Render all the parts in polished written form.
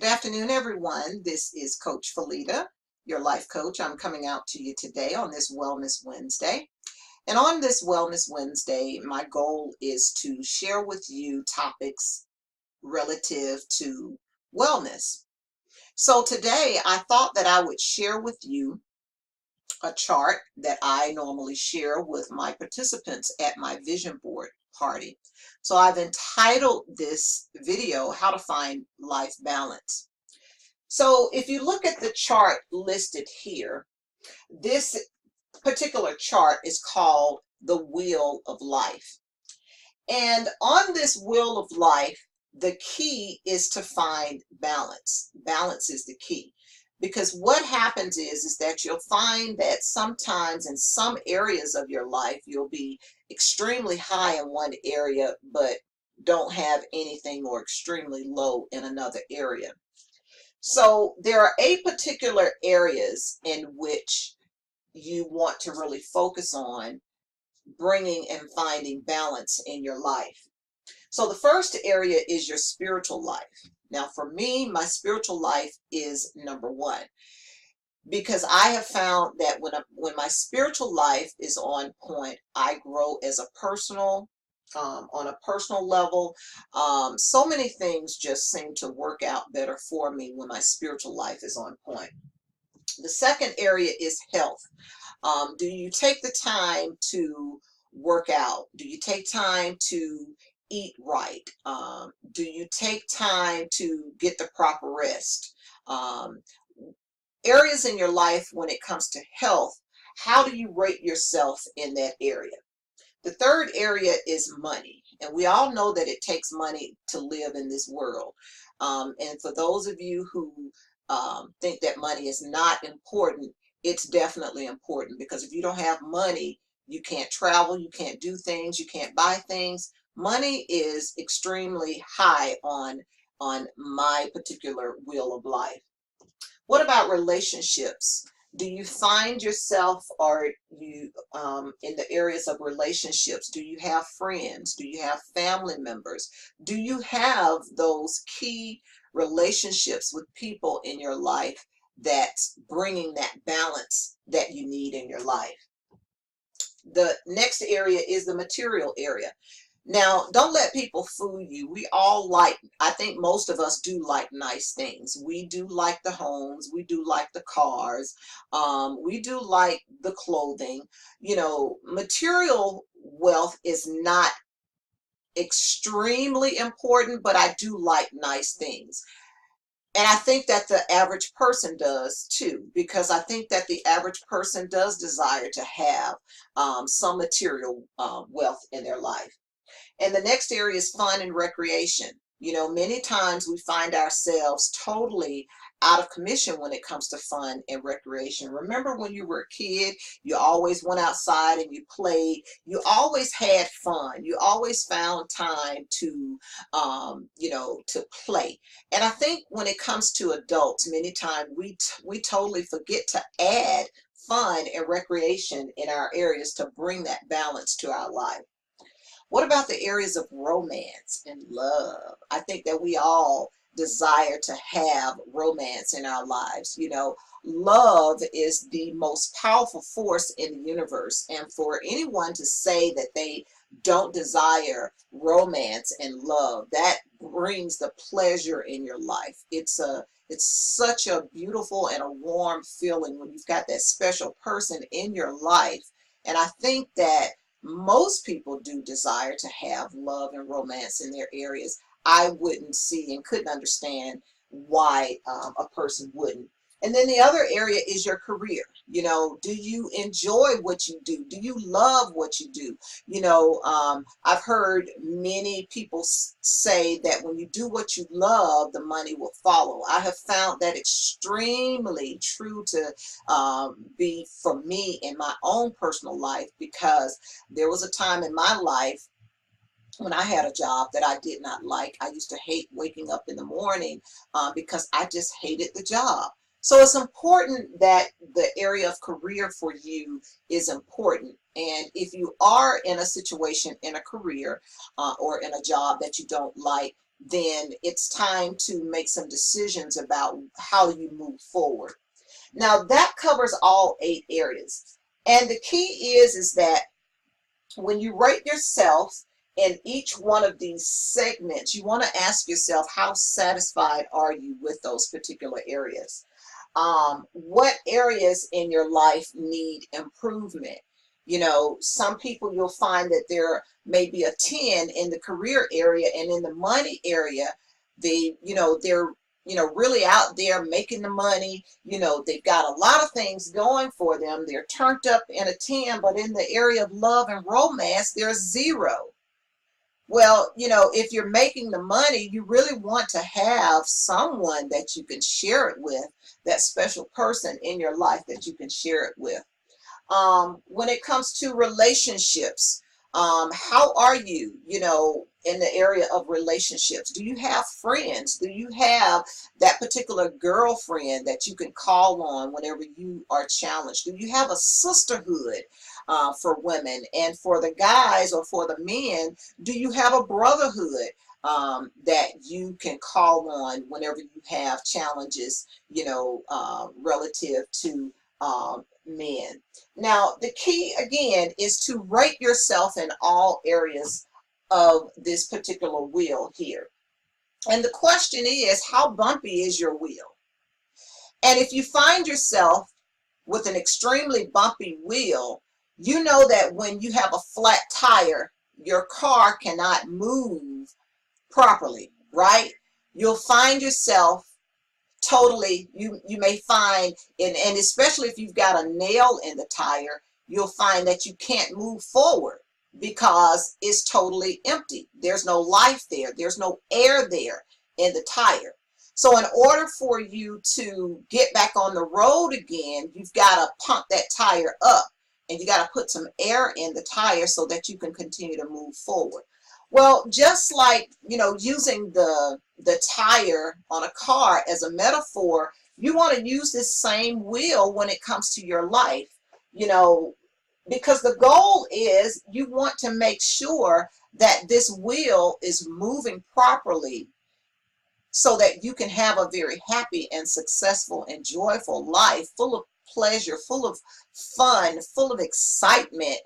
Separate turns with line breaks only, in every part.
Good afternoon, everyone. This is Coach Felita, your life coach. I'm coming out to you today on this Wellness Wednesday. And on this Wellness Wednesday, my goal is to share with you topics relative to wellness. So today, I thought that I would share with you a chart that I normally share with my participants at my vision board party. So I've entitled this video, How to Find Life Balance. So if you look at the chart listed here, this particular chart is called the Wheel of Life. And on this Wheel of Life, the key is to find balance. Balance is the key. Because what happens is that you'll find that sometimes in some areas of your life, you'll be extremely high in one area, but don't have anything or extremely low in another area. So there are 8 particular areas in which you want to really focus on bringing and finding balance in your life. So the first area is your spiritual life. Now for me, my spiritual life is number one because I have found that when my spiritual life is on point, I grow as a on a personal level. So many things just seem to work out better for me when my spiritual life is on point. The second area is health. Do you take the time to work out? Do you take time to eat right? Do you take time to get the proper rest? Areas in your life when it comes to health, how do you rate yourself in that area? The third area is money, and we all know that it takes money to live in this world. And for those of you who think that money is not important, it's definitely important because if you don't have money, you can't travel, you can't do things, you can't buy things. Money is extremely high on my particular wheel of life. What about relationships? Do you find yourself, or you in the areas of relationships, do you have friends? Do you have family members? Do you have those key relationships with people in your life that's bringing that balance that you need in your life? The next area is the material area. Now, don't let people fool you. We all like, I think most of us do like nice things. We do like the homes. We do like the cars. We do like the clothing. You know, material wealth is not extremely important, but I do like nice things. And I think that the average person does too, because I think that the average person does desire to have some material wealth in their life. And the next area is fun and recreation. You know, many times we find ourselves totally out of commission when it comes to fun and recreation. Remember when you were a kid, you always went outside and you played. You always had fun. You always found time to, to play. And I think when it comes to adults, many times we totally forget to add fun and recreation in our areas to bring that balance to our life. What about the areas of romance and love? I think that we all desire to have romance in our lives. You know, love is the most powerful force in the universe. And for anyone to say that they don't desire romance and love, that brings the pleasure in your life. It's such a beautiful and a warm feeling when you've got that special person in your life. And I think that most people do desire to have love and romance in their areas. I wouldn't see and couldn't understand why a person wouldn't. And then the other area is your career. You know, do you enjoy what you do? Do you love what you do? You know, I've heard many people say that when you do what you love, the money will follow. I have found that extremely true to be for me in my own personal life, because there was a time in my life when I had a job that I did not like. I used to hate waking up in the morning because I just hated the job. So it's important that the area of career for you is important. And if you are in a situation in a career or in a job that you don't like, then it's time to make some decisions about how you move forward. Now that covers all 8 areas. And the key is that when you rate yourself in each one of these segments, you want to ask yourself, how satisfied are you with those particular areas? What areas in your life need improvement? You know, some people, you'll find that there may be a 10 in the career area, and in the money area, they're really out there making the money. They've got a lot of things going for them. They're turned up in a 10, but in the area of love and romance, there's 0. Well, if you're making the money, you really want to have someone that you can share it with, that special person in your life that you can share it with. When it comes to relationships, how are you, in the area of relationships? Do you have friends? Do you have that particular girlfriend that you can call on whenever you are challenged? Do you have a sisterhood for women? And for the guys or for the men, do you have a brotherhood that you can call on whenever you have challenges, relative to men? Now, the key again is to rate yourself in all areas of this particular wheel here. And the question is, how bumpy is your wheel? And if you find yourself with an extremely bumpy wheel, you know that when you have a flat tire, your car cannot move properly, right? You'll find yourself totally, you may find, and especially if you've got a nail in the tire, you'll find that you can't move forward because it's totally empty. There's no life there. There's no air there in the tire. So in order for you to get back on the road again, you've got to pump that tire up, and you got to put some air in the tire so that you can continue to move forward. Well, just like, using the tire on a car as a metaphor, you want to use this same wheel when it comes to your life, because the goal is you want to make sure that this wheel is moving properly so that you can have a very happy and successful and joyful life, full of pleasure, full of fun, full of excitement,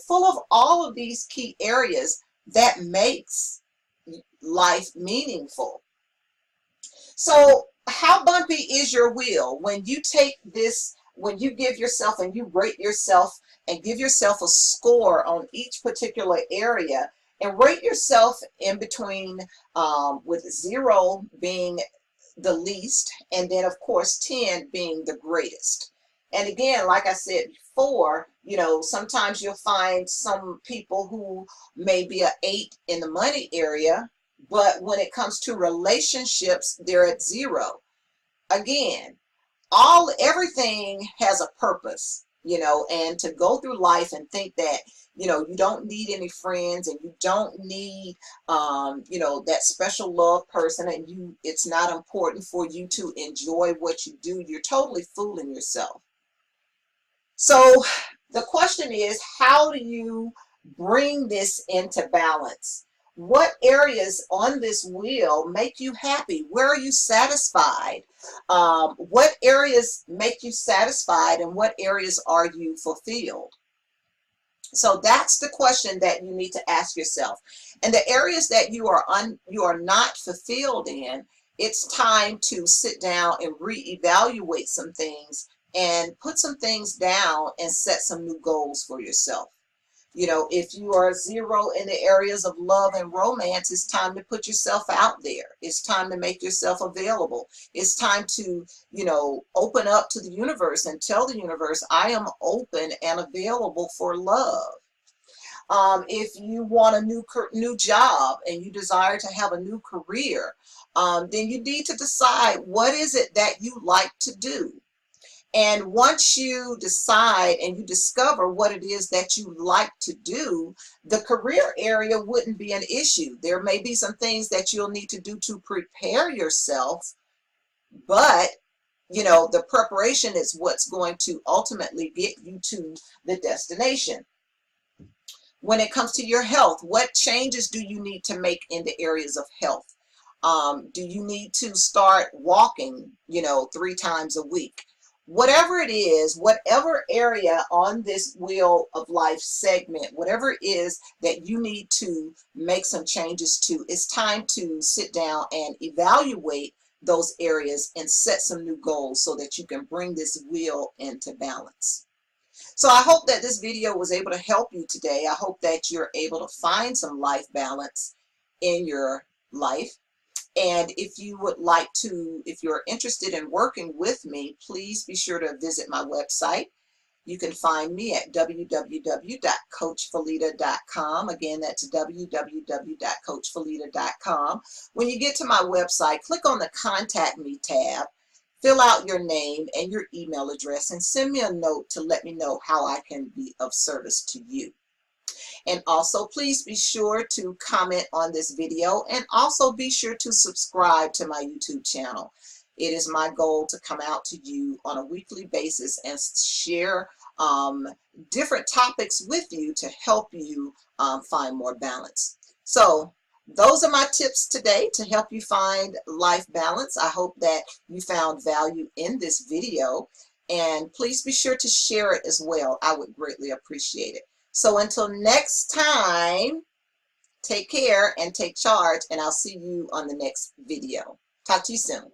full of all of these key areas that makes life meaningful. So how bumpy is your wheel? When you take this, when you give yourself and you rate yourself and give yourself a score on each particular area, and rate yourself in between, with 0 being the least, and then of course 10 being the greatest. And again, like I said before, sometimes you'll find some people who may be an 8 in the money area, but when it comes to relationships, they're at 0. Again, everything has a purpose, and to go through life and think that, you don't need any friends, and you don't need, that special love person, and it's not important for you to enjoy what you do, you're totally fooling yourself. So the question is, how do you bring this into balance? What areas on this wheel make you happy? Where are you satisfied? What areas make you satisfied, and what areas are you fulfilled? So that's the question that you need to ask yourself. And the areas that you are not fulfilled in, it's time to sit down and reevaluate some things and put some things down and set some new goals for yourself. If you are 0 in the areas of love and romance, it's time to put yourself out there. It's time to make yourself available. It's time to, open up to the universe and tell the universe, I am open and available for love. If you want a new job and you desire to have a new career, then you need to decide, what is it that you like to do? And once you decide and you discover what it is that you like to do, the career area wouldn't be an issue. There may be some things that you'll need to do to prepare yourself, but the preparation is what's going to ultimately get you to the destination. When it comes to your health, what changes do you need to make in the areas of health? Do you need to start walking, 3 times a week? Whatever it is, whatever area on this wheel of life segment, whatever it is that you need to make some changes to, it's time to sit down and evaluate those areas and set some new goals so that you can bring this wheel into balance. So I hope that this video was able to help you today. I hope that you're able to find some life balance in your life. And if you would like to, if you're interested in working with me, please be sure to visit my website. You can find me at www.coachfalita.com. Again, that's www.coachfalita.com. When you get to my website, click on the Contact Me tab, fill out your name and your email address, and send me a note to let me know how I can be of service to you. And also, please be sure to comment on this video, and also be sure to subscribe to my YouTube channel. It is my goal to come out to you on a weekly basis and share different topics with you to help you find more balance. So those are my tips today to help you find life balance. I hope that you found value in this video, and please be sure to share it as well. I would greatly appreciate it. So until next time, take care and take charge, and I'll see you on the next video. Talk to you soon.